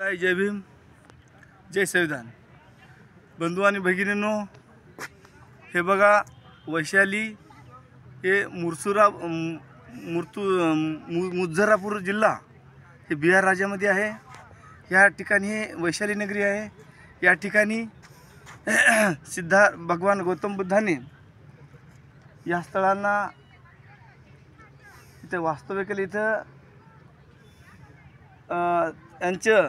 जय भीम, जय संविधान. बंधू आणि भगिनींनो, हे बघा वैशाली हे मुझफ्फरापूर जिल्हा हे बिहार राज्यामध्ये आहे. या ठिकाणी हे वैशाली नगरी आहे. या ठिकाणी सिद्धार्थ भगवान गौतम बुद्धाने या स्थळांना इथे वास्तव्य केले. इथं यांचं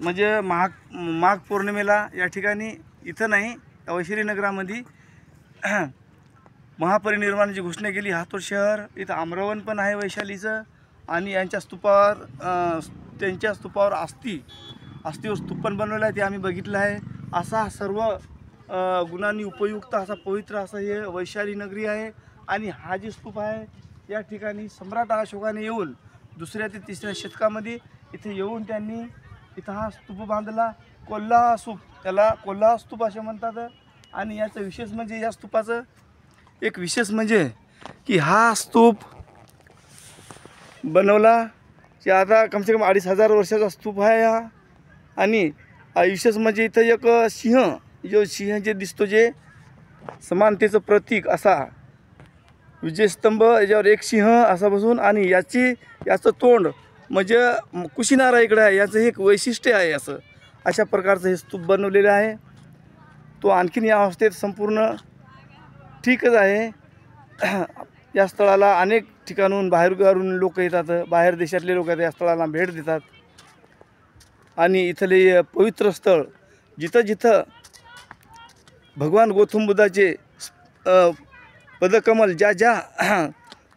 म्हणजे माघ पौर्णिमेला या ठिकाणी इथं नाही वैशाली नगरामध्ये महापरिनिर्वाणाची घोषणा केली. हातोड शहर इथं आम्रवन पण आहे वैशालीचं. आणि यांच्या स्तूपावर त्यांच्या स्तूपावर अस्थिवर स्तूप पण बनवलं आहे, ते आम्ही बघितलं आहे. असा सर्व गुणांनी उपयुक्त असा पवित्र असं हे वैशाली नगरी आहे. आणि हा जे स्तूप आहे या ठिकाणी सम्राट अशोकाने येऊन 2ऱ्या ते 3ऱ्या शतकामध्ये इथे येऊन त्यांनी इथं हा स्तूप बांधला. कोल्हा स्तूप, त्याला कोल्हा स्तूप असे म्हणतात. आणि याचं विशेष म्हणजे या स्तूपाचं एक विशेष म्हणजे की हा स्तूप बनवला की आता कमसे कम 2500 वर्षाचा स्तूप आहे हा. आणि विशेष म्हणजे इथं एक सिंह जे दिसतो, जे समानतेचं प्रतीक असा विजयस्तंभ, याच्यावर एक सिंह असा बसून. आणि याचं तोंड म्हणजे कुशीनारा इकडे आहे. याचं एक वैशिष्ट्य आहे. अशा प्रकारचं हे स्तूप बनवलेलं आहे. तो आणखीन या अवस्थेत संपूर्ण ठीकच आहे. या स्थळाला अनेक ठिकाणून बाहेरगावरून लोक येतात, बाहेर देशातले लोक या स्थळाला भेट देतात. आणि इथले पवित्र स्थळ जिथं भगवान गौतम बुद्धाचे पदकमल ज्या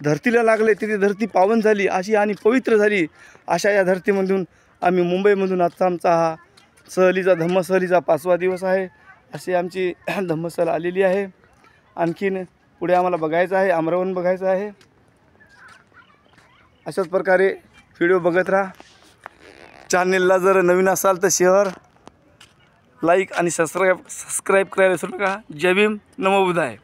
धरतीला लागले तिथे धरती पावन झाली अशी आणि पवित्र झाली. अशा या धरतीमधून आम्ही मुंबईमधून आता आमचा हा धम्मसहलीचा 5वा दिवस आहे. अशी आमची धम्मसहल आलेली आहे. आणखीन पुढे आम्हाला बघायचं आहे, आम्रवन बघायचं आहे. अशाच प्रकारे व्हिडिओ बघत राहा. चॅनेलला जर नवीन असाल तर शेअर, लाईक आणि सबस्क्राईब करायला विसरू नका. जय भीम, नमो बुद्धाय.